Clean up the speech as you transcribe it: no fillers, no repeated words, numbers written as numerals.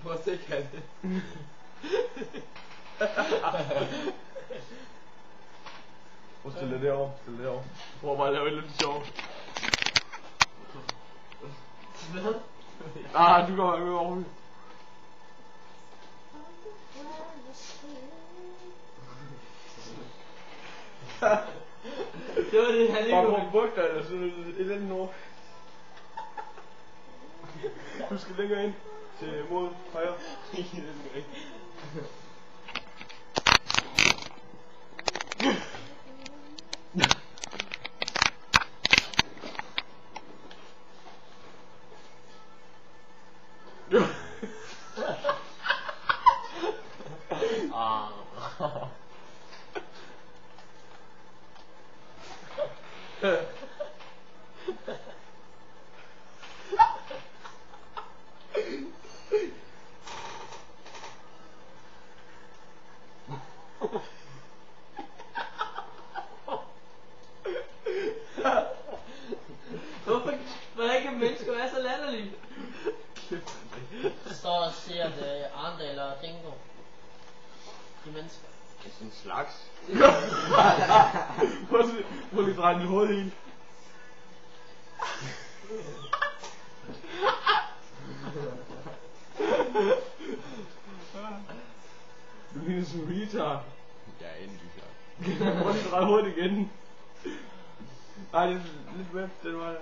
Prøv at se, Kalle. Prøv at stille det derovre. Stille det derovre. Prøv bare at lave lidt sjovt. Hvad? Du kommer med over. Det var det, han lige Bare kunne. på bugter eller sådan et eller andet ord. Du skal længere ind til mod højre. Hvordan kan mennesker være så latterlige? Så står og siger, at Arndal og Dingo, de mennesker. Det er sådan en slags. Prøv lige at dreje dit hoved helt. Du ligner sådan en retard. Jeg er en retard. Prøv lige at dreje hovedet igen. Nej, det er lidt mere. Den var der.